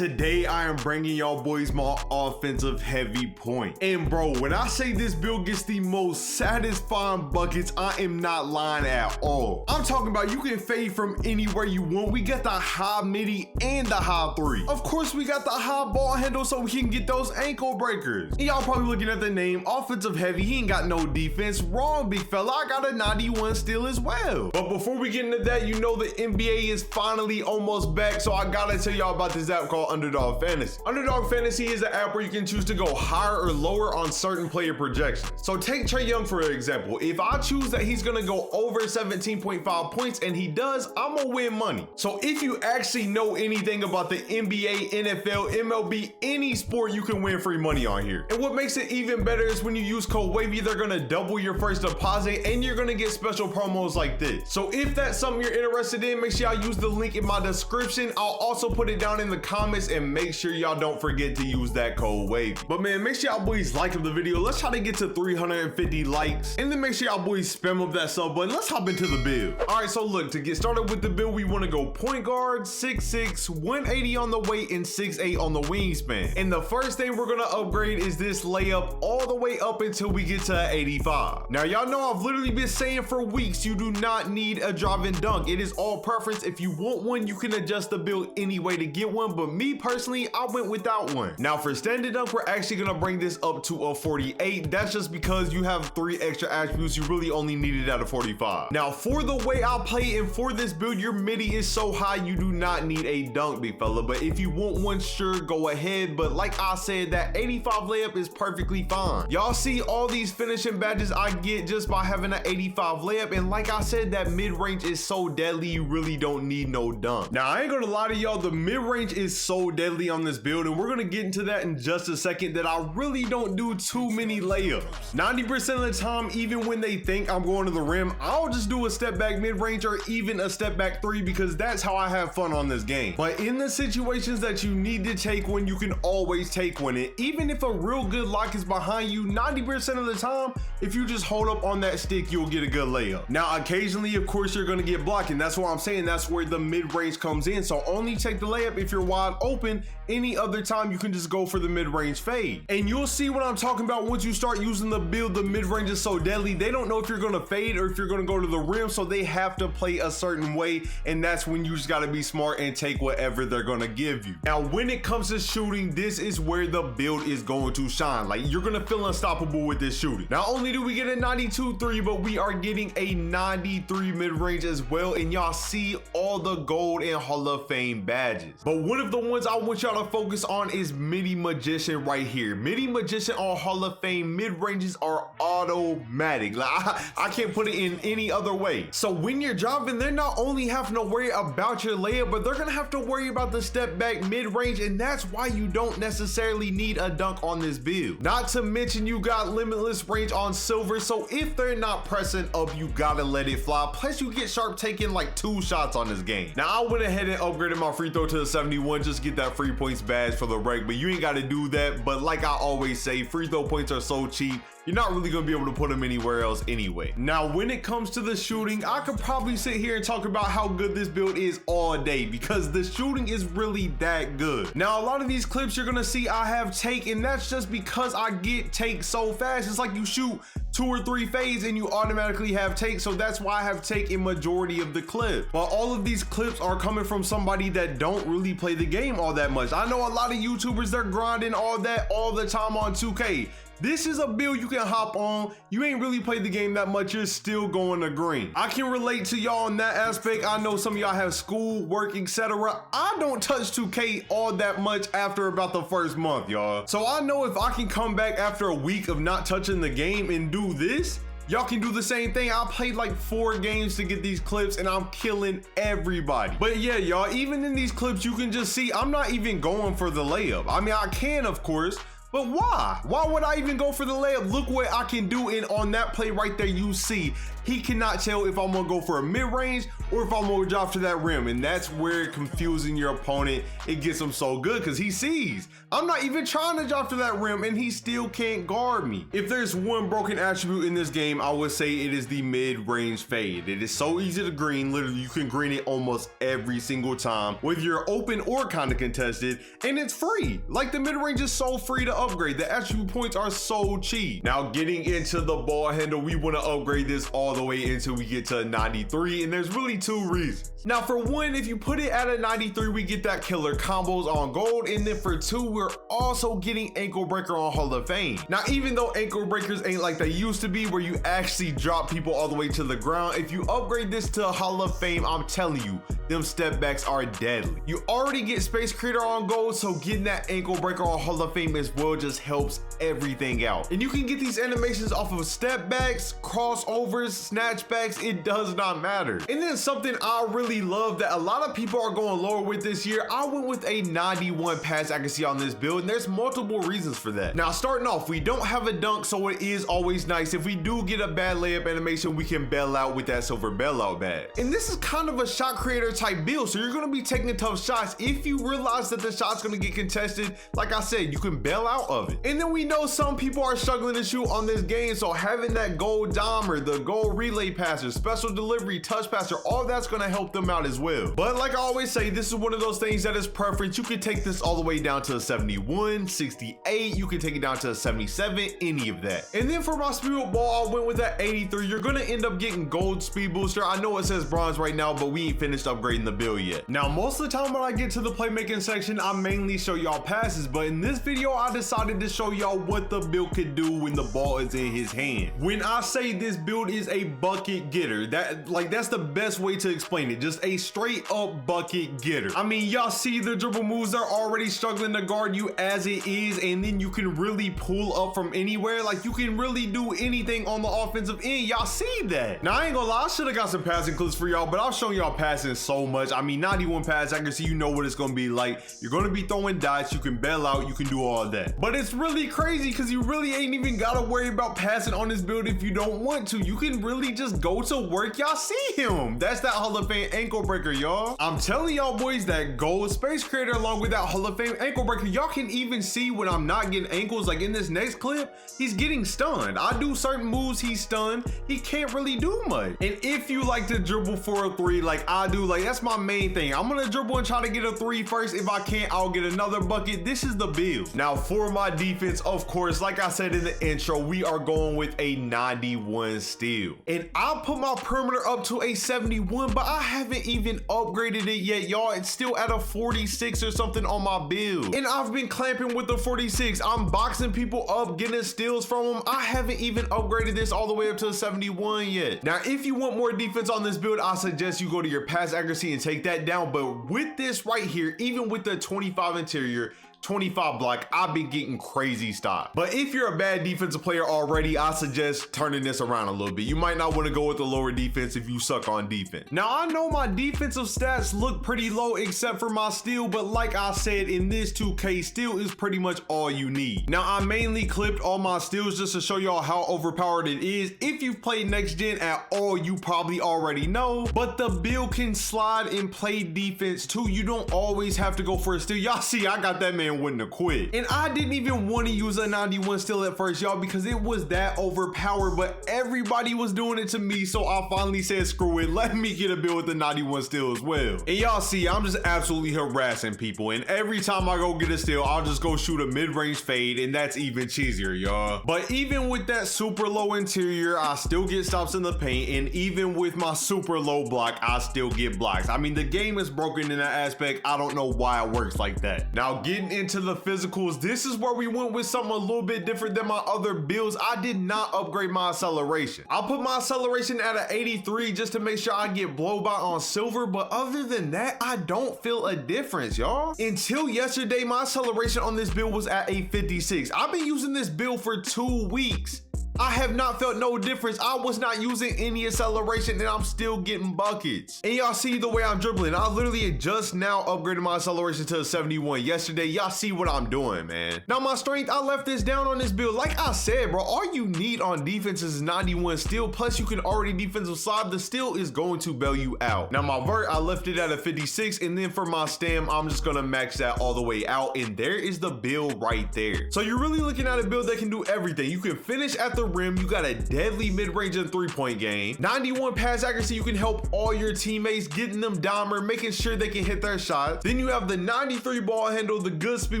Today I am bringing y'all boys my offensive heavy point. And bro, when I say this build gets the most satisfying buckets, I am not lying at all. I'm talking about you can fade from anywhere you want. We got the high midi and the high three. Of course we got the high ball handle so we can get those ankle breakers. And y'all probably looking at the name, offensive heavy, he ain't got no defense. Wrong, big fella, I got a 91 steal as well. But before we get into that, you know the NBA is finally almost back, so I gotta tell y'all about this app called Underdog Fantasy. Underdog Fantasy is an app where you can choose to go higher or lower on certain player projections. So take Trae Young for example. If I choose that he's gonna go over 17.5 points and he does, I'm gonna win money. So if you actually know anything about the NBA, NFL, MLB, any sport, you can win free money on here. And what makes it even better is when you use code Wavey, they're gonna double your first deposit and you're gonna get special promos like this. So if that's something you're interested in, make sure y'all use the link in my description. I'll also put it down in the comments, and make sure y'all don't forget to use that code Wavey. But man, make sure y'all boys like up the video. Let's try to get to 350 likes, and then make sure y'all boys spam up that sub button. Let's hop into the build. All right, so look, to get started with the build, we want to go point guard, 6'6", 180 on the weight, and 6'8" on the wingspan. And the first thing we're gonna upgrade is this layup all the way up until we get to 85. Now y'all know I've literally been saying for weeks, you do not need a drive and dunk. It is all preference. If you want one, you can adjust the build any way to get one, but me personally, I went without one. Now for standing dunk, we're actually gonna bring this up to a 48. That's just because you have 3 extra attributes. You really only need it at a 45. Now for the way I play and for this build, your midi is so high you do not need a dunk, big fella. But if you want one, sure, go ahead. But like I said, that 85 layup is perfectly fine. Y'all see all these finishing badges I get just by having an 85 layup, and like I said, that mid-range is so deadly, you really don't need no dunk. Now I ain't gonna lie to y'all, the mid-range is so deadly on this build, and we're gonna get into that in just a second, that I really don't do too many layups. 90% of the time, even when they think I'm going to the rim, I'll just do a step back mid-range or even a step back three, because that's how I have fun on this game. But in the situations that you need to take one, you can always take one. And even if a real good lock is behind you, 90% of the time, if you just hold up on that stick, you'll get a good layup. Now occasionally, of course, you're gonna get blocked, and that's what I'm saying, that's where the mid-range comes in. So only take the layup if you're wide open. Any other time you can just go for the mid-range fade. And you'll see what I'm talking about once you start using the build. The mid-range is so deadly, they don't know if you're gonna fade or if you're gonna go to the rim, so they have to play a certain way, and that's when you just gotta be smart and take whatever they're gonna give you. Now when it comes to shooting, this is where the build is going to shine. Like, you're gonna feel unstoppable with this shooting. Not only do we get a 92-3, but we are getting a 93 mid-range as well, and y'all see all the gold and Hall of Fame badges. But one of the ones I want y'all to focus on is Midi Magician right here. Midi Magician on Hall of Fame mid-ranges are automatic. Like, I can't put it in any other way. So when you're driving, they're not only having to worry about your layup, but they're gonna have to worry about the step back mid-range, and that's why you don't necessarily need a dunk on this build. Not to mention you got limitless range on silver, so if they're not pressing up, you gotta let it fly. Plus you get sharp taking like 2 shots on this game. Now I went ahead and upgraded my free throw to the 71 just to get that free points badge for the rec, but you ain't got to do that. But like I always say, free throw points are so cheap, you're not really gonna be able to put them anywhere else anyway. Now when it comes to the shooting, I could probably sit here and talk about how good this build is all day, because the shooting is really that good. Now a lot of these clips you're gonna see I have take, and that's just because I get take so fast. It's like you shoot 2 or 3 fades and you automatically have take, so that's why I have take in majority of the clip. But all of these clips are coming from somebody that don't really play the game all that much. I know a lot of YouTubers, they're grinding all that all the time on 2K. This is a build you can hop on. You ain't really played the game that much, you're still going to green. I can relate to y'all in that aspect. I know some of y'all have school, work, etc. I don't touch 2K all that much after about the first month, y'all. So I know if I can come back after a week of not touching the game and do this, y'all can do the same thing. I played like 4 games to get these clips and I'm killing everybody. But yeah, y'all, even in these clips, you can just see I'm not even going for the layup. I mean, I can, of course, But why? Why would I even go for the layup? Look what I can do, and on that play right there, you see, he cannot tell if I'm gonna go for a mid-range or if I'm gonna drop to that rim, and that's where confusing your opponent, it gets him so good because he sees I'm not even trying to drop to that rim and he still can't guard me. If there's one broken attribute in this game, I would say it is the mid-range fade. It is so easy to green. Literally, you can green it almost every single time, whether you're open or kind of contested, and it's free. Like, the mid-range is so free to upgrade. The attribute points are so cheap. Now, getting into the ball handle, we want to upgrade this all the way until we get to a 93, and there's really two reasons. Now, for one, if you put it at a 93, we get that killer combos on gold, and then for two, we're also getting ankle breaker on Hall of Fame. Now, even though ankle breakers ain't like they used to be, where you actually drop people all the way to the ground, if you upgrade this to Hall of Fame, I'm telling you, them step backs are deadly. You already get space creator on gold, so getting that ankle breaker on Hall of Fame as well just helps everything out. And you can get these animations off of step backs, crossovers, snatchbacks, it does not matter. And then something I really love that a lot of people are going lower with this year, I went with a 91 pass accuracy on this build, and there's multiple reasons for that. Now, starting off, we don't have a dunk, so it is always nice. If we do get a bad layup animation, we can bail out with that silver bailout badge. And this is kind of a shot creator type build, so you're gonna be taking tough shots. If you realize that the shot's gonna get contested, like I said, you can bail out of it. And then we know some people are struggling to shoot on this game, so having that gold dimer, the gold relay passer, special delivery, touch passer, all that's gonna help them out as well. But like I always say, this is one of those things that is preference. You can take this all the way down to a 71, 68, you can take it down to a 77, any of that. And then for my speed ball, I went with that 83. You're gonna end up getting gold speed booster. I know it says bronze right now, but we ain't finished upgrading the build yet. Now, most of the time when I get to the playmaking section, I mainly show y'all passes, but in this video, I decided to show y'all what the build could do when the ball is in his hand. When I say this build is a bucket getter, that's the best way to explain it. Just a straight up bucket getter. I mean, y'all see the dribble moves are already struggling to guard you as it is, and then you can really pull up from anywhere. Like, you can really do anything on the offensive end. Y'all see that? Now, I ain't gonna lie, I should have got some passing clips for y'all, but I've shown y'all passing so much. I mean, 91 pass accuracy, you know what it's gonna be like. You're gonna be throwing dots, you can bail out, you can do all that. But it's really crazy because you really ain't even gotta worry about passing on this build if you don't want to. You can really just go to work. Y'all see him. That's that Hall of Fame ankle breaker, y'all. I'm telling y'all boys, that gold space creator along with that Hall of Fame ankle breaker, y'all can even see when I'm not getting ankles. Like in this next clip, he's getting stunned. I do certain moves, he's stunned. He can't really do much. And if you like to dribble for a three like I do, like that's my main thing. I'm gonna dribble and try to get a three first. If I can't, I'll get another bucket. This is the build. Now for my defense, of course, like I said in the intro, we are going with a 91 steal. And I'll put my perimeter up to a 71, but I haven't even upgraded it yet, y'all. It's still at a 46 or something on my build. And I've been clamping with the 46. I'm boxing people up, getting steals from them. I haven't even upgraded this all the way up to a 71 yet. Now, if you want more defense on this build, I suggest you go to your pass accuracy and take that down. But with this right here, even with the 25 interior, 25 block, I've been getting crazy stops. But if you're a bad defensive player already, I suggest turning this around a little bit. You might not want to go with the lower defense if you suck on defense. Now, I know my defensive stats look pretty low except for my steal, but like I said, in this 2K, steal is pretty much all you need. Now, I mainly clipped all my steals just to show y'all how overpowered it is. If you've played next gen at all, you probably already know, but the build can slide and play defense too. You don't always have to go for a steal. Y'all see, I got that man wouldn't have quit. And I didn't even want to use a 91 steal at first, y'all, because it was that overpowered, but everybody was doing it to me, so I finally said, screw it, let me get a build with the 91 steal as well. And y'all see, I'm just absolutely harassing people, and every time I go get a steal, I'll just go shoot a mid-range fade, and that's even cheesier, y'all. But even with that super low interior, I still get stops in the paint, and even with my super low block, I still get blocks. I mean, the game is broken in that aspect. I don't know why it works like that. Now, getting into the physicals, this is where we went with something a little bit different than my other builds. I did not upgrade my acceleration. I'll put my acceleration at an 83 just to make sure I get blow by on silver, but other than that, I don't feel a difference, y'all. Until yesterday, my acceleration on this build was at a 56. I've been using this build for 2 weeks I have not felt no difference. I was not using any acceleration and I'm still getting buckets. And y'all see the way I'm dribbling. I literally just now upgraded my acceleration to a 71 yesterday. Y'all see what I'm doing, man. Now my strength, I left this down on this build. Like I said, bro, all you need on defense is 91 steal. Plus you can already defensive slide. The steal is going to bail you out. Now my vert, I left it at a 56. And then for my stam, I'm just gonna max that all the way out. And there is the build right there. So you're really looking at a build that can do everything. You can finish at the rim. You got a deadly mid-range and three-point game. 91 pass accuracy. You can help all your teammates, getting them dimer, making sure they can hit their shots. Then you have the 93 ball handle, the good speed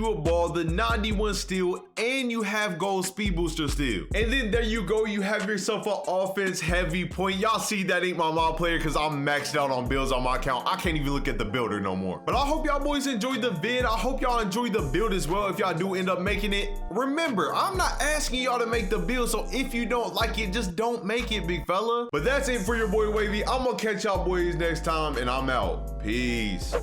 with ball, the 91 steal, and you have gold speed booster steal. And then there you go. You have yourself an offense heavy point. Y'all see that ain't my mod player because I'm maxed out on builds on my account. I can't even look at the builder no more. But I hope y'all boys enjoyed the vid. I hope y'all enjoyed the build as well. If y'all do end up making it, remember, I'm not asking y'all to make the build. So if you don't like it, just don't make it, big fella. But that's it for your boy Wavey. I'm gonna catch y'all boys next time, and I'm out. Peace.